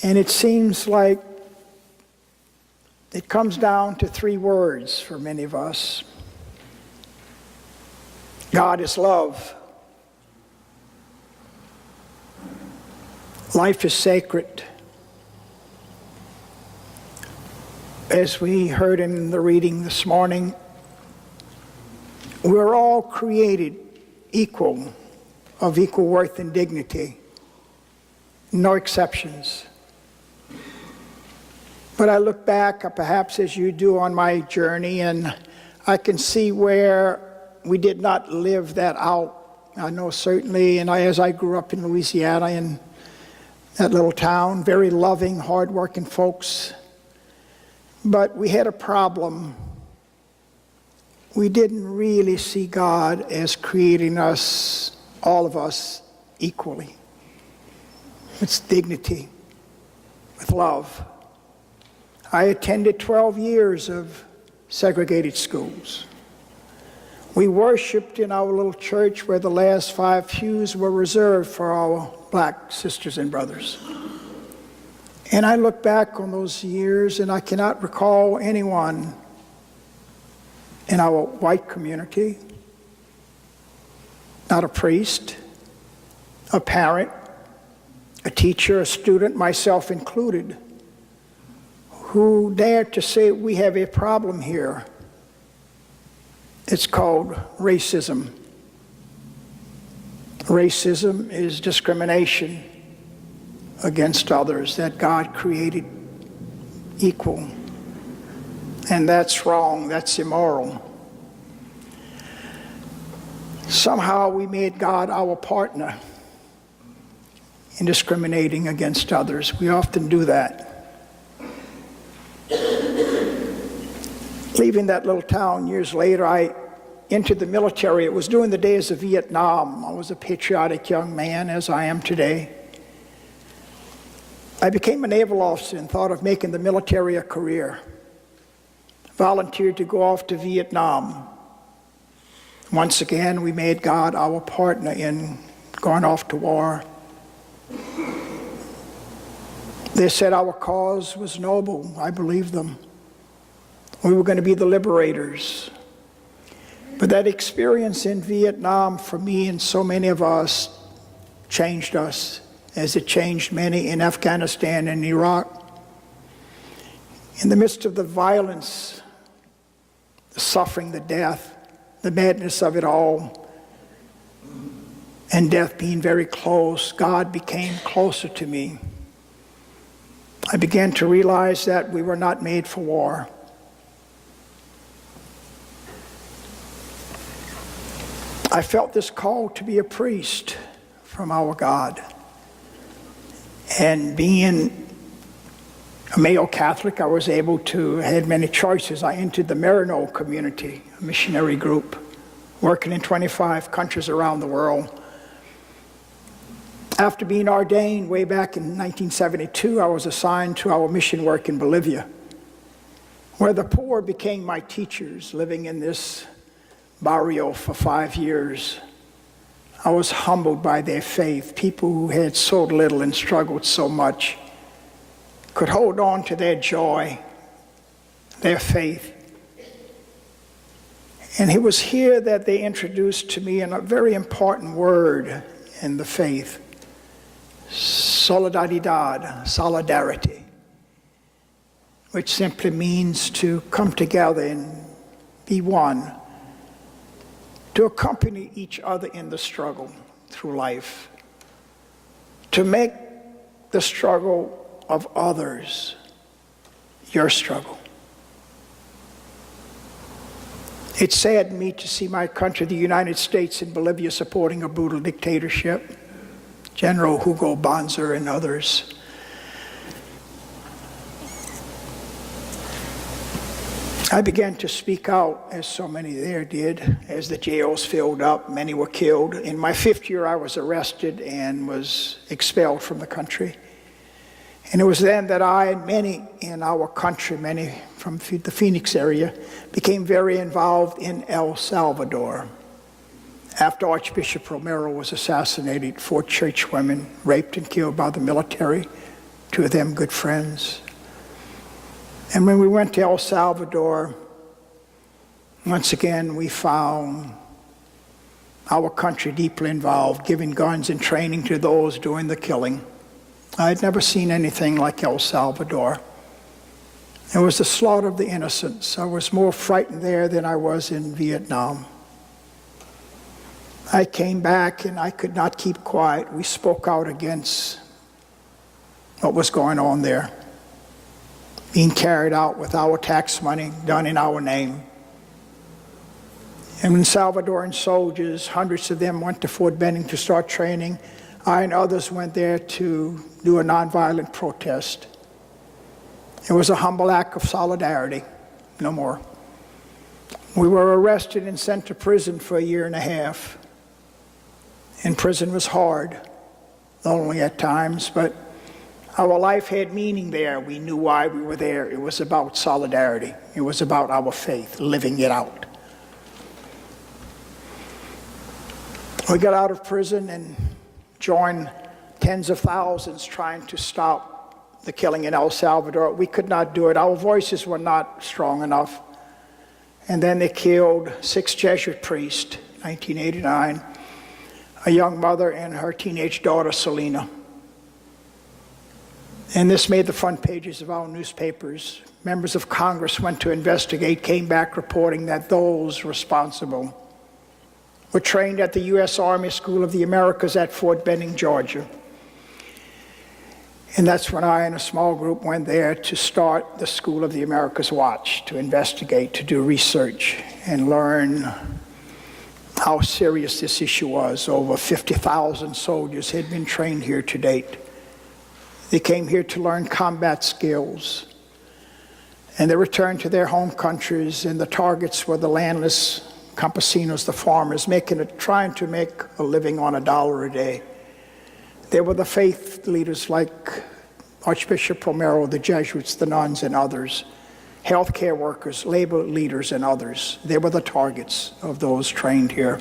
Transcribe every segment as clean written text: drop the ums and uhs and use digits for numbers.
And it seems like it comes down to 3 words for many of us. God is love. Life is sacred. As we heard in the reading this morning, we're all created equal, of equal worth and dignity. No exceptions. But I look back, perhaps as you do, on my journey, and I can see where we did not live that out. I know certainly, and as I grew up in Louisiana, in that little town, very loving, hard-working folks, but we had a problem. We didn't really see God as creating us, all of us, equally. With dignity, with love. I attended 12 years of segregated schools. We worshiped in our little church where the last 5 pews were reserved for our black sisters and brothers. And I look back on those years and I cannot recall anyone in our white community, not a priest, a parent, a teacher, a student, myself included, who dared to say we have a problem here. It's called racism. Racism is discrimination against others that God created equal. And that's wrong, that's immoral. Somehow we made God our partner in discriminating against others. We often do that. Leaving that little town years later, I entered the military. It was during the days of Vietnam. I was a patriotic young man, as I am today. I became a naval officer and thought of making the military a career. Volunteered to go off to Vietnam. Once again, we made God our partner in going off to war. They said our cause was noble. I believed them. We were going to be the liberators. But that experience in Vietnam, for me and so many of us, changed us, as it changed many in Afghanistan and Iraq. In the midst of the violence, the suffering, the death, the madness of it all, and death being very close, God became closer to me. I began to realize that we were not made for war. I felt this call to be a priest from our God. And being a male Catholic, I was able to, I had many choices. I entered the Marino community, a missionary group, working in 25 countries around the world. After being ordained way back in 1972, I was assigned to our mission work in Bolivia, where the poor became my teachers, living in this barrio for 5 years. I was humbled by their faith. People who had so little and struggled so much could hold on to their joy, their faith. And it was here that they introduced to me a very important word in the faith: solidaridad, solidarity, which simply means to come together and be one, to accompany each other in the struggle through life, to make the struggle of others your struggle. It saddened me to see my country, the United States, and Bolivia supporting a brutal dictatorship, General Hugo Banzer and others. I began to speak out, as so many there did, as the jails filled up. Many were killed. In my 5th year, I was arrested and was expelled from the country. And it was then that I and many in our country, many from the Phoenix area, became very involved in El Salvador. After Archbishop Romero was assassinated, 4 church women raped and killed by the military two of them good friends. And when we went to El Salvador, once again we found our country deeply involved, giving guns and training to those doing the killing. I had never seen anything like El Salvador. It was the slaughter of the innocents. I was more frightened there than I was in Vietnam. I came back and I could not keep quiet. We spoke out against what was going on there, being carried out with our tax money, done in our name. And when Salvadoran soldiers, hundreds of them, went to Fort Benning to start training, I and others went there to do a nonviolent protest. It was a humble act of solidarity, no more. We were arrested and sent to prison for a year and a half. And prison was hard, lonely at times, but our life had meaning there. We knew why we were there. It was about solidarity. It was about our faith, living it out. We got out of prison and joined tens of thousands trying to stop the killing in El Salvador. We could not do it. Our voices were not strong enough. And then they killed 6 Jesuit priests, 1989, a young mother and her teenage daughter, Selena. And this made the front pages of our newspapers. Members of Congress went to investigate, came back reporting that those responsible were trained at the U.S. Army School of the Americas at Fort Benning, Georgia. And that's when I and a small group went there to start the School of the Americas Watch, to investigate, to do research, and learn how serious this issue was. Over 50,000 soldiers had been trained here to date. They came here to learn combat skills, and they returned to their home countries, and the targets were the landless campesinos, the farmers, trying to make a living on $1 a day. There were the faith leaders like Archbishop Romero, the Jesuits, the nuns, and others, healthcare workers, labor leaders, and others. They were the targets of those trained here.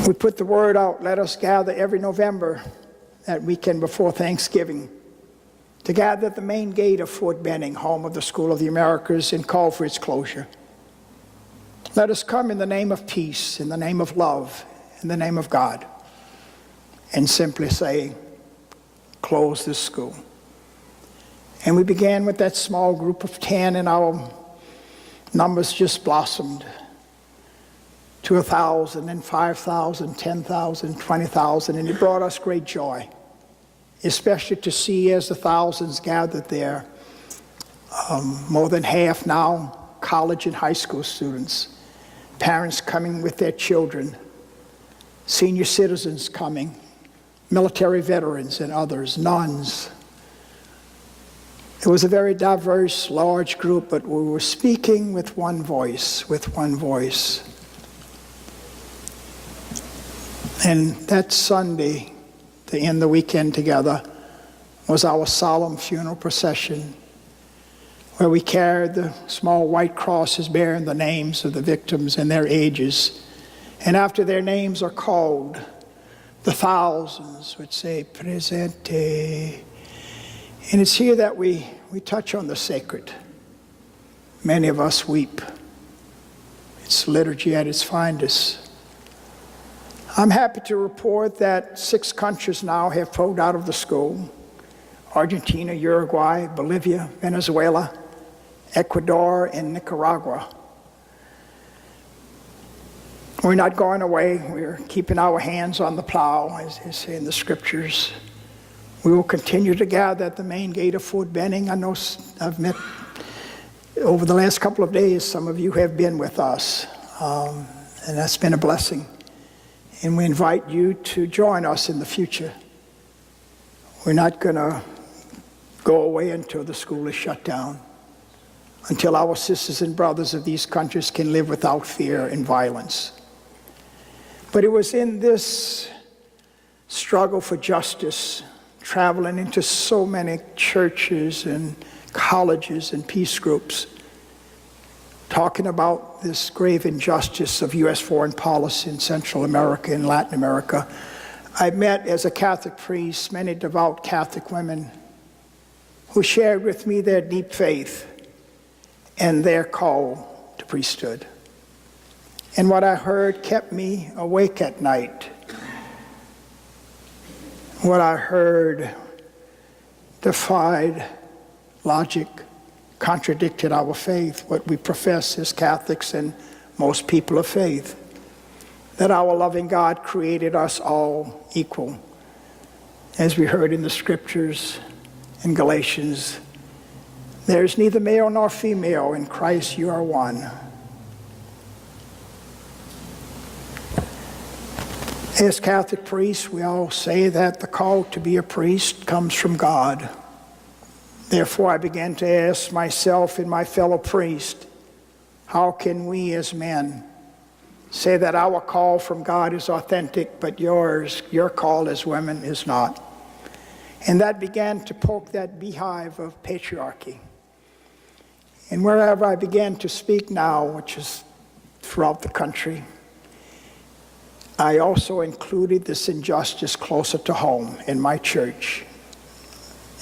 We put the word out, let us gather every November, that weekend before Thanksgiving, to gather at the main gate of Fort Benning, home of the School of the Americas, and call for its closure. Let us come in the name of peace, in the name of love, in the name of God, and simply say, close this school. And we began with that small group of 10, and our numbers just blossomed to 1,000, and 5,000, 10,000, 20,000, and it brought us great joy, especially to see as the thousands gathered there, more than half now college and high school students, parents coming with their children, senior citizens coming, military veterans and others, nuns. It was a very diverse, large group, but we were speaking with one voice, And that Sunday, to end the weekend together, was our solemn funeral procession, where we carried the small white crosses bearing the names of the victims and their ages. And after their names are called, the thousands would say, Presente. And it's here that we touch on the sacred. Many of us weep. It's liturgy at its finest. I'm happy to report that 6 countries now have pulled out of the school: Argentina, Uruguay, Bolivia, Venezuela, Ecuador, and Nicaragua. We're not going away. We're keeping our hands on the plow, as they say in the scriptures. We will continue to gather at the main gate of Fort Benning. I know I've met over the last couple of days, some of you have been with us, and that's been a blessing. And we invite you to join us in the future. We're not going to go away until the school is shut down, until our sisters and brothers of these countries can live without fear and violence. But it was in this struggle for justice, traveling into so many churches and colleges and peace groups, talking about this grave injustice of U.S. foreign policy in Central America and Latin America, I met as a Catholic priest many devout Catholic women who shared with me their deep faith and their call to priesthood. And what I heard kept me awake at night. What I heard defied logic, contradicted our faith, what we profess as Catholics and most people of faith, that our loving God created us all equal. As we heard in the scriptures in Galatians, there is neither male nor female, in Christ you are one. As Catholic priests, we all say that the call to be a priest comes from God. Therefore, I began to ask myself and my fellow priests, how can we as men say that our call from God is authentic, but your call as women is not? And that began to poke that beehive of patriarchy. And wherever I began to speak now, which is throughout the country, I also included this injustice closer to home in my church,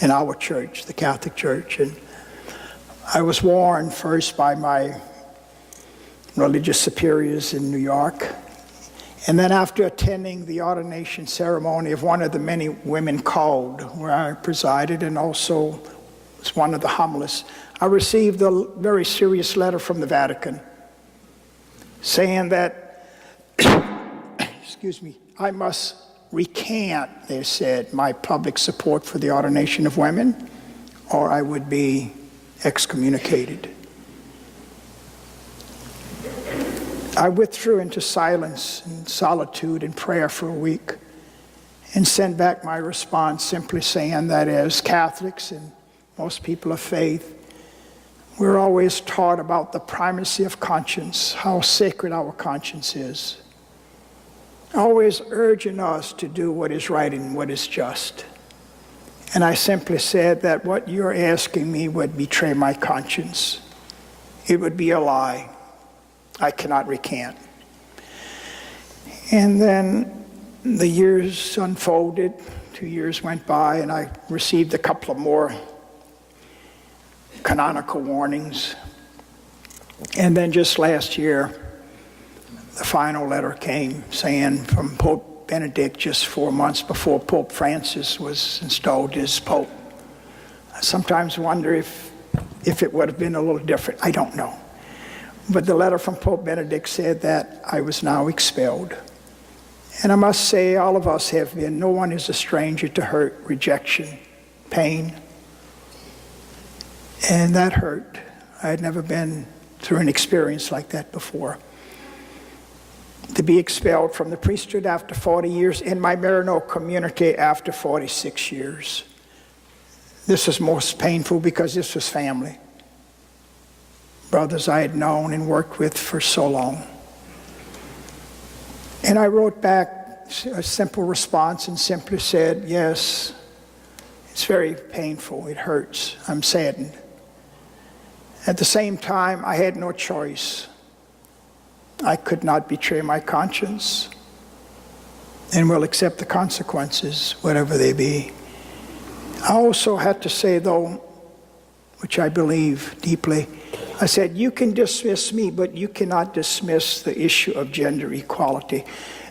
in our church, the Catholic Church. And I was warned first by my religious superiors in New York, and then after attending the ordination ceremony of one of the many women called where I presided and also was one of the homilists, I received a very serious letter from the Vatican saying that I must recant, they said, my public support for the ordination of women, or I would be excommunicated. I withdrew into silence and solitude and prayer for a week and sent back my response simply saying that as Catholics and most people of faith, we're always taught about the primacy of conscience, how sacred our conscience is, always urging us to do what is right and what is just. And I simply said that what you're asking me would betray my conscience. It would be a lie. I cannot recant. And then the years unfolded, 2 years went by, and I received a couple of more canonical warnings. And then just last year, the final letter came saying from Pope Benedict just 4 months before Pope Francis was installed as Pope. I sometimes wonder if it would have been a little different. I don't know. But the letter from Pope Benedict said that I was now expelled. And I must say, all of us have been. No one is a stranger to hurt, rejection, pain. And that hurt. I had never been through an experience like that before. To be expelled from the priesthood after 40 years, in my Maryknoll community after 46 years. This was most painful because this was family. Brothers I had known and worked with for so long. And I wrote back a simple response and simply said, yes, it's very painful, it hurts, I'm saddened. At the same time, I had no choice. I could not betray my conscience and will accept the consequences, whatever they be. I also had to say, though, which I believe deeply, I said, you can dismiss me, but you cannot dismiss the issue of gender equality.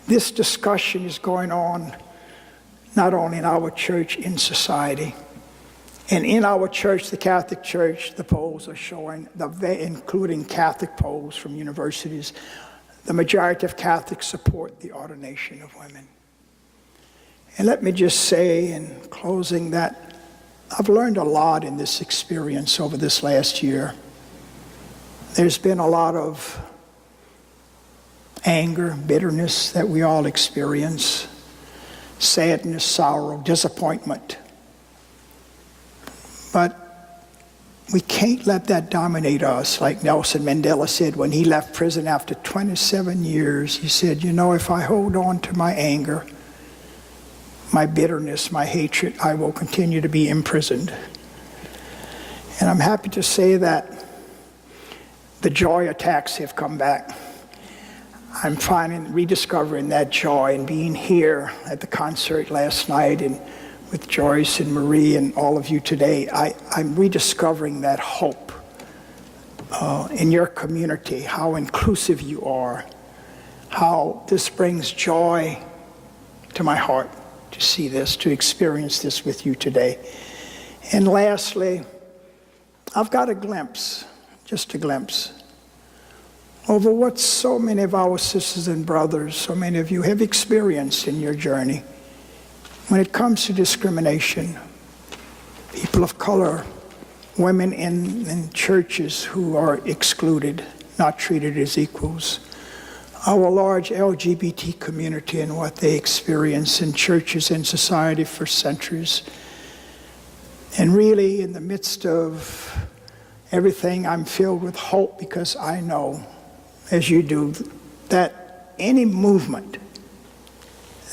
This discussion is going on not only in our church, in society. And in our church, the Catholic Church, the polls are showing, including Catholic polls from universities, the majority of Catholics support the ordination of women. And let me just say in closing that I've learned a lot in this experience over this last year. There's been a lot of anger, bitterness that we all experience, sadness, sorrow, disappointment. But we can't let that dominate us. Like Nelson Mandela said when he left prison after 27 years, he said, you know, if I hold on to my anger, my bitterness, my hatred, I will continue to be imprisoned. And I'm happy to say that the joy attacks have come back. I'm finding, rediscovering that joy and being here at the concert last night and with Joyce and Marie and all of you today. I'm rediscovering that hope in your community, how inclusive you are, how this brings joy to my heart to see this, to experience this with you today. And lastly, I've got a glimpse, just a glimpse, over what so many of our sisters and brothers, so many of you have experienced in your journey. When it comes to discrimination, people of color, women in churches who are excluded, not treated as equals, our large LGBT community and what they experience in churches and society for centuries. And really, in the midst of everything, I'm filled with hope because I know, as you do, that any movement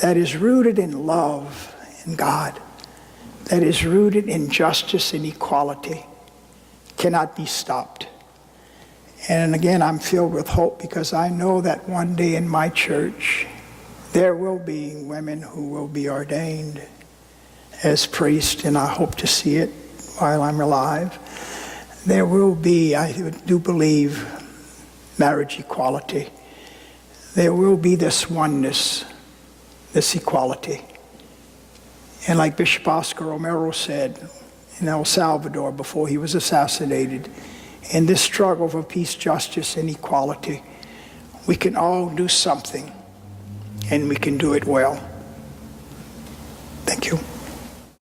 that is rooted in love in God, that is rooted in justice and equality, cannot be stopped. And again, I'm filled with hope because I know that one day in my church, there will be women who will be ordained as priests, and I hope to see it while I'm alive. There will be, I do believe, marriage equality. There will be this oneness, this equality. And like Bishop Oscar Romero said in El Salvador before he was assassinated, in this struggle for peace, justice, and equality, we can all do something, and we can do it well. Thank you.